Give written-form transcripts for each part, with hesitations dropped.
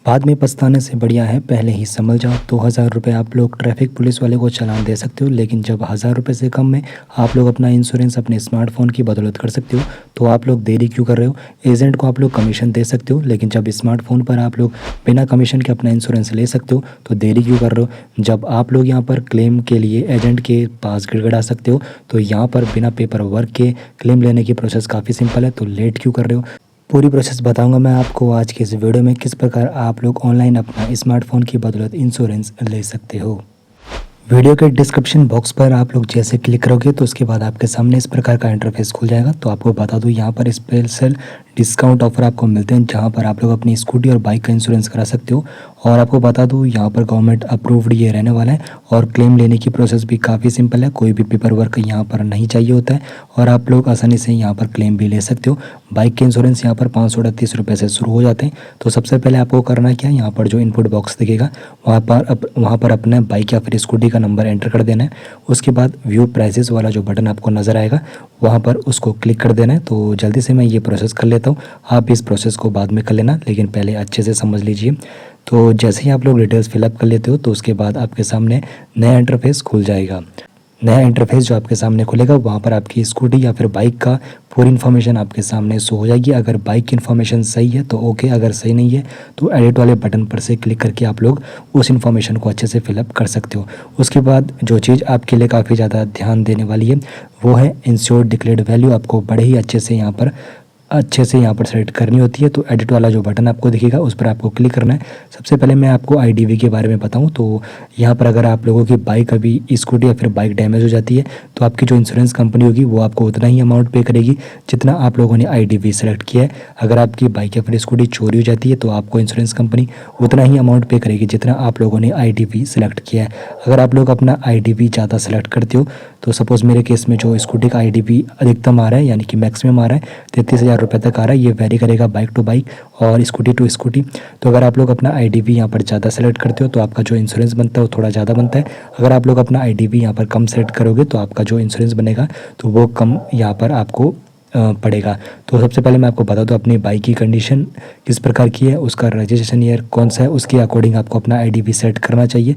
बाद में पछताने से बढ़िया है पहले ही समझ जाओ। 2000 रुपये आप लोग ट्रैफिक पुलिस वाले को चालान दे सकते हो, लेकिन जब 1000 रुपये से कम में आप लोग अपना इंश्योरेंस अपने स्मार्टफोन की बदौलत कर सकते हो तो आप लोग देरी क्यों कर रहे हो। एजेंट को आप लोग कमीशन दे सकते हो, लेकिन जब स्मार्टफोन पर आप लोग बिना कमीशन के अपना इंश्योरेंस ले सकते हो तो देरी क्यों कर रहे हो। जब आप लोग यहाँ पर क्लेम के लिए एजेंट के पास गिड़गिड़ा सकते हो तो यहाँ पर बिना पेपर वर्क के क्लेम लेने की प्रोसेस काफ़ी सिंपल है, तो लेट क्यों कर रहे हो। पूरी प्रोसेस बताऊंगा मैं आपको आज के इस वीडियो में, किस प्रकार आप लोग ऑनलाइन अपना स्मार्टफोन की बदौलत इंश्योरेंस ले सकते हो। वीडियो के डिस्क्रिप्शन बॉक्स पर आप लोग जैसे क्लिक करोगे तो उसके बाद आपके सामने इस प्रकार का इंटरफेस खुल जाएगा। तो आपको बता दूं यहाँ पर स्पेशल डिस्काउंट ऑफर आपको मिलते हैं, जहाँ पर आप लोग अपनी स्कूटी और बाइक का इंश्योरेंस करा सकते हो। और आपको बता दूं यहाँ पर गवर्नमेंट अप्रूव्ड ये रहने वाला है और क्लेम लेने की प्रोसेस भी काफ़ी सिंपल है, कोई भी पेपर वर्क यहाँ पर नहीं चाहिए होता है और आप लोग आसानी से यहाँ पर क्लेम भी ले सकते हो। बाइक के इंश्योरेंस यहाँ पर 538 रुपये से शुरू हो जाते हैं। तो सबसे पहले आपको करना क्या है, यहाँ पर जो इनपुट बॉक्स दिखेगा वहाँ पर अपना बाइक या फिर स्कूटी का नंबर एंटर कर देना है। उसके बाद व्यू प्राइसेस वाला जो बटन आपको नज़र आएगा वहाँ पर उसको क्लिक कर देना है। तो जल्दी से मैं ये प्रोसेस कर लेता हूँ, आप इस प्रोसेस को बाद में कर लेना, लेकिन पहले अच्छे से समझ लीजिए। तो जैसे ही आप लोग डिटेल्स फिलअप कर लेते हो तो उसके बाद आपके सामने नया इंटरफेस खुल जाएगा। नया इंटरफेस जो आपके सामने खुलेगा वहाँ पर आपकी स्कूटी या फिर बाइक का पूरी इन्फॉर्मेशन आपके सामने शो हो जाएगी। अगर बाइक की इन्फॉर्मेशन सही है तो ओके, अगर सही नहीं है तो एडिट वाले बटन पर से क्लिक करके आप लोग उस इन्फॉर्मेशन को अच्छे से फिलअप कर सकते हो। उसके बाद जो चीज़ आपके लिए काफ़ी ज़्यादा ध्यान देने वाली है वो है इंश्योर्ड डिक्लेयर्ड वैल्यू। आपको बड़े ही अच्छे से यहाँ पर सेलेक्ट करनी होती है। तो एडिट वाला जो बटन आपको दिखेगा उस पर आपको क्लिक करना है। सबसे पहले मैं आपको आईडीवी के बारे में बताऊं तो यहाँ पर अगर आप लोगों की बाइक अभी स्कूटी या फिर बाइक डैमेज हो जाती है तो आपकी जो इंश्योरेंस कंपनी होगी वो आपको उतना ही अमाउंट पे करेगी जितना आप लोगों ने आईडीवी सेलेक्ट किया है। अगर आपकी बाइक या फिर स्कूटी चोरी हो जाती है तो आपको इंश्योरेंस कंपनी उतना ही अमाउंट पे करेगी जितना आप लोगों ने आईडीवी सेलेक्ट किया है। अगर आप लोग अपना आईडीवी ज़्यादा सेलेक्ट करते हो तो सपोज़ मेरे केस में जो स्कूटी का आईडीवी अधिकतम आ रहा है यानी कि मैक्सिमम आ रहा है 33,000 रुपये तक आ रहा है, ये वेरी करेगा बाइक टू बाइक और स्कूटी टू स्कूटी। तो अगर आप लोग अपना आईडीवी यहाँ पर ज़्यादा सेलेक्ट करते हो तो आपका जो इंश्योरेंस बनता है वो थोड़ा ज़्यादा बनता है। अगर आप लोग अपना आईडीवी यहाँ पर कम सेलेक्ट करोगे तो आपका जो इंश्योरेंस बनेगा तो वो कम यहाँ पर आपको पड़ेगा। तो सबसे पहले मैं आपको बता दूं अपनी बाइक की कंडीशन किस प्रकार की है, उसका रजिस्ट्रेशन ईयर कौन सा है, उसके अकॉर्डिंग आपको अपना आईडीवी सेट करना चाहिए।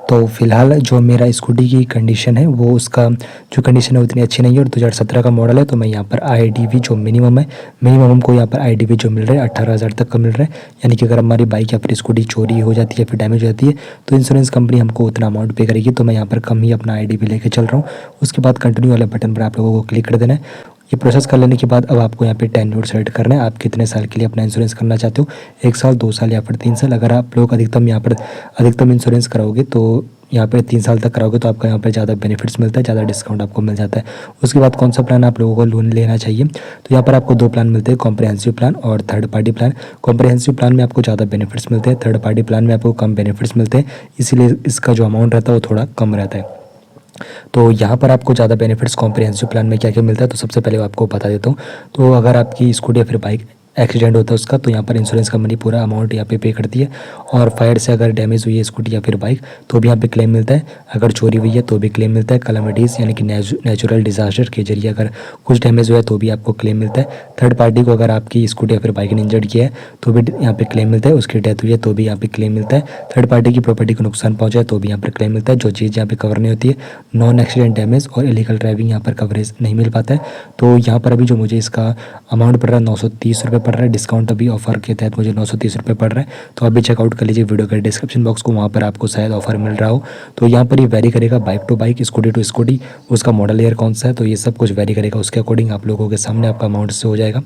तो फ़िलहाल जो मेरा स्कूटी की कंडीशन है वो उसका जो कंडीशन है उतनी अच्छी नहीं है और 2017 का मॉडल है। तो मैं यहाँ पर आईडीवी जो मिनिमम है, मिनिमम हमको यहाँ पर आईडीवी जो मिल रहा है 18,000 तक का मिल रहा है। यानी कि अगर हमारी बाइक या फिर स्कूटी चोरी हो जाती है फिर डैमेज हो जाती है तो इंश्योरेंस कंपनी हमको उतना अमाउंट पे करेगी। तो मैं यहाँ पर कम ही अपना आईडीवी लेके चल रहा हूँ। उसके बाद कंटिन्यू वाले बटन पर आप लोगों को क्लिक कर देना है। ये प्रोसेस कर लेने के बाद अब आपको यहाँ पे टेन्योर सेलेक्ट करना है, आप कितने साल के लिए अपना इंश्योरेंस करना चाहते हो, 1 साल 2 साल या फिर 3 साल। अगर आप लोग अधिकतम इंश्योरेंस कराओगे तो यहाँ पे 3 साल तक कराओगे तो आपका यहाँ पे ज़्यादा बेनिफिट्स मिलता है, ज़्यादा डिस्काउंट आपको मिल जाता है। उसके बाद कौन सा प्लान आप लोगों को लोन लेना चाहिए, तो यहाँ पर आपको 2 प्लान मिलते हैं, कॉम्प्रिहेंसिव प्लान और third party plan. Comprehensive plan में आपको ज़्यादा बेनिफिट्स मिलते हैं, थर्ड पार्टी प्लान में आपको कम बेनिफिट्स मिलते हैं, इसीलिए इसका जो अमाउंट रहता है वो थोड़ा कम रहता है। तो यहाँ पर आपको ज़्यादा बेनिफिट्स कॉम्प्रिहेंसिव प्लान में क्या क्या मिलता है तो सबसे पहले आपको बता देता हूँ। तो अगर आपकी स्कूटी या फिर बाइक एक्सीडेंट होता है उसका तो यहाँ पर इंश्योरेंस कंपनी पूरा अमाउंट यहाँ पे करती है। और फायर से अगर डैमेज हुई है स्कूटी या फिर बाइक तो भी यहाँ पे क्लेम मिलता है। अगर चोरी हुई है तो भी क्लेम मिलता है। कैलामिटीज़ यानी कि नेचुरल डिजास्टर के जरिए अगर कुछ डैमेज हुआ है तो भी आपको क्लेम मिलता है। थर्ड पार्टी को अगर आपकी स्कूटी या फिर बाइक ने इंजर्ड किया है तो भी यहाँ पे क्लेम मिलता है। उसकी डेथ हुई है तो भी यहाँ पे क्लेम मिलता है। थर्ड पार्टी की प्रॉपर्टी को नुकसान पहुँचा है तो भी यहाँ पर क्लेम मिलता है। जो चीज़ यहाँ पे कवर नहीं होती है, नॉन एक्सीडेंट डैमेज और इलीगल ड्राइविंग, यहाँ पर कवरेज नहीं मिल पाता है। तो यहाँ पर अभी जो मुझे इसका अमाउंट पड़ रहा है 930 रुपये पड़ रहा है। डिस्काउंट अभी ऑफर के तहत मुझे 930 रुपये पड़ रहा है। तो अभी चेकआउट कर लीजिए वीडियो के डिस्क्रिप्शन बॉक्स को, वहाँ पर आपको शायद ऑफर मिल रहा हो। तो यहाँ पर ये वेरी करेगा bike to bike, Scooty to Scooty, उसका मॉडल ईयर कौन सा है तो ये सब कुछ वेरी करेगा। उसके अकॉर्डिंग आप लोगों के सामने आपका अमाउंट से हो जाएगा।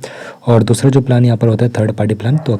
और दूसरा जो प्लान यहाँ पर होता है थर्ड पार्टी प्लान। तो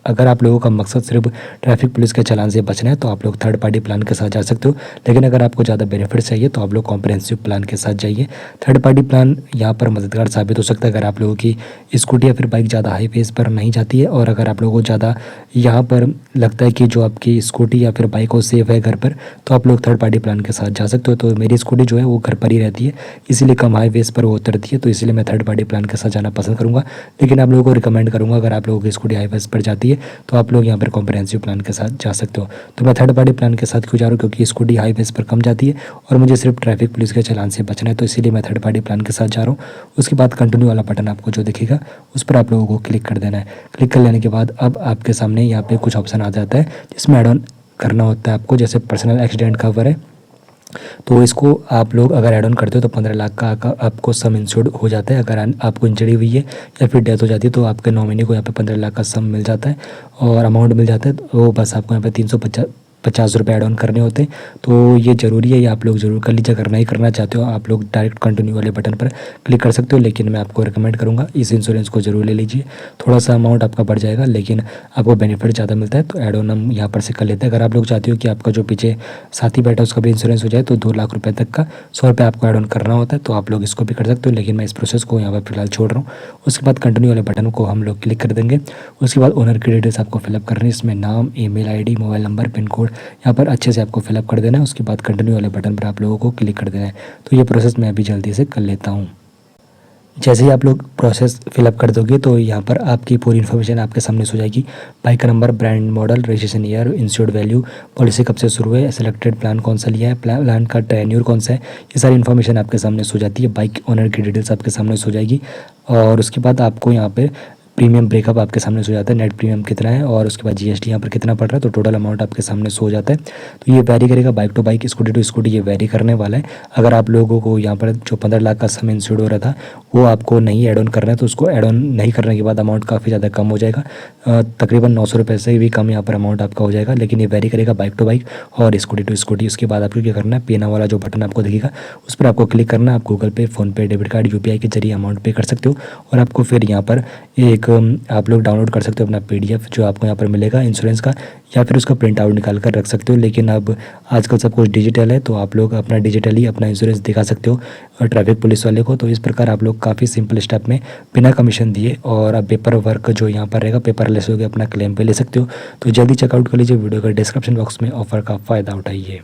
अगर आप लोगों का मकसद सिर्फ ट्रैफिक पुलिस के चालान से बचना है तो आप लोग थर्ड पार्टी प्लान के साथ जा सकते हो, लेकिन अगर आपको ज़्यादा बेनिफिट चाहिए तो आप लोग कॉम्प्रिहेंसिव प्लान के साथ जाइए। थर्ड पार्टी प्लान यहाँ पर मददगार साबित हो सकता है अगर आप लोगों की स्कूटी या फिर बाइक ज़्यादा हाई पेस पर नहीं जाती है और अगर आप लोगों को ज़्यादा यहाँ पर लगता है कि जो आपकी स्कूटी या फिर बाइक हो सेफ है घर पर तो आप लोग थर्ड पार्टी प्लान के साथ जा सकते हो। तो मेरी स्कूटी जो है वो घर पर ही रहती है, इसीलिए कम हाई वेस पर वो उतरती है, तो इसलिए मैं थर्ड पार्टी प्लान के साथ जाना पसंद करूँगा। लेकिन आप लोगों को रिकमेंड करूँगा अगर आप लोगों की स्कूटी हाई वेस पर जाती है तो आप लोग यहाँ पर कॉम्प्रिहेंसिव प्लान के साथ जा सकते हो। तो मैं थर्ड पार्टी प्लान के साथ क्यों जा रहा हूँ, क्योंकि स्कूटी हाई वेस पर कम जाती है और मुझे सिर्फ ट्रैफिक पुलिस के चालान से बचना है, तो इसीलिए मैं थर्ड पार्टी प्लान के साथ जा रहा हूँ। उसके बाद कंटिन्यू वाला बटन आपको जो दिखेगा उस पर आप लोगों को क्लिक कर देना है। क्लिक कर लेने के बाद अब आपके सामने यहाँ पे कुछ ऑप्शन आ जाता है जिसमें ऐड ऑन करना होता है आपको, जैसे पर्सनल एक्सीडेंट कवर है, तो इसको आप लोग अगर ऐड ऑन करते हो तो 15 लाख का आपको सम इंश्योर्ड हो जाता है। अगर आपको इंजरी हुई है या फिर डेथ हो जाती है तो आपके नॉमिनी को यहाँ पे 15 लाख का सम मिल जाता है और अमाउंट मिल जाता है। तो बस आपको यहाँ पे 350 रुपये ऐड ऑन करने होते हैं। तो ये ज़रूरी है, ये आप लोग ज़रूर कर लीजिए। अगर नहीं करना चाहते हो आप लोग डायरेक्ट कंटिन्यू वाले बटन पर क्लिक कर सकते हो, लेकिन मैं आपको रिकमेंड करूँगा इस इंश्योरेंस को ज़रूर ले लीजिए। थोड़ा सा अमाउंट आपका बढ़ जाएगा लेकिन आपको बेनिफिट ज़्यादा मिलता है, तो ऐड ऑन हम यहाँ पर से कर लेते हैं। अगर आप लोग चाहते हो कि आपका जो पीछे साथी बैठा है उसका भी इंश्योरेंस हो जाए तो 2 लाख रुपये तक का 100 रुपये आपको ऐड ऑन करना होता है, तो आप लोग इसको भी कर सकते हो, लेकिन मैं इस प्रोसेस को यहाँ पर फिलहाल छोड़ रहा हूँ। उसके बाद कंटिन्यू वाले बटन को हम लोग क्लिक कर देंगे। उसके बाद ओनर की डिटेल्स आपको फिलअप करनी है, इसमें नाम, email ID, mobile number, pin code यहाँ पर अच्छे से आपको फिलअप कर देना है। उसके बाद कंटिन्यू वाले बटन पर आप लोगों को क्लिक कर देना है। तो ये प्रोसेस मैं अभी जल्दी से कर लेता हूँ। जैसे ही आप लोग प्रोसेस फिलअप कर दोगे तो यहाँ पर आपकी पूरी इन्फॉर्मेशन आपके सामने हो जाएगी। बाइक का number, brand, model, registration year, insured value, policy कब से शुरू है, सेलेक्टेड प्लान कौन सा लिया है, प्लान का टेन्योर कौन सा है, ये सारी इन्फॉर्मेशन आपके सामने हो जाती है। बाइक ओनर की डिटेल्स आपके सामने हो जाएगी और उसके बाद आपको यहाँ पे प्रीमियम ब्रेकअप आपके सामने हो जाता है, नेट प्रीमियम कितना है और उसके बाद जीएसटी यहाँ पर कितना पड़ रहा है, तो टोटल अमाउंट आपके सामने हो जाता है। तो ये वेरी करेगा bike to bike, Scooty to Scooty, ये वेरी करने वाला है। अगर आप लोगों को यहाँ पर जो 15 लाख का सम इंश्योर्ड हो रहा था वो आपको नहीं ऐड ऑन करना है, तो उसको ऐड ऑन नहीं करने के बाद अमाउंट काफ़ी ज़्यादा कम हो जाएगा, तकरीबन 900 रुपये से भी कम यहाँ पर अमाउंट आपका हो जाएगा। लेकिन ये वेरी करेगा बाइक टू बाइक और स्कूटी टू स्कूटी। उसके बाद आपको क्या करना है, पेना वाला जो बटन आपको दिखेगा उस पर आपको क्लिक करना है। आप गूगल पे, फ़ोनपे, डेबिट कार्ड, यूपीआई के जरिए अमाउंट पे कर सकते हो और आपको फिर यहाँ पर एक आप लोग डाउनलोड कर सकते हो अपना पीडीएफ जो आपको यहाँ पर मिलेगा इंश्योरेंस का, या फिर उसका प्रिंट आउट निकाल कर रख सकते हो। लेकिन अब आजकल सब कुछ डिजिटल है तो आप लोग अपना डिजिटली अपना इंश्योरेंस दिखा सकते हो ट्रैफिक पुलिस वाले को। तो इस प्रकार आप लोग काफ़ी सिंपल स्टेप में बिना कमीशन दिए और अब पेपर वर्क जो यहाँ पर रहेगा पेपरलेस हो गया, अपना क्लेम पे ले सकते हो। तो जल्दी चेकआउट कर लीजिए, वीडियो का डिस्क्रिप्शन बॉक्स में ऑफर का फ़ायदा उठाइए।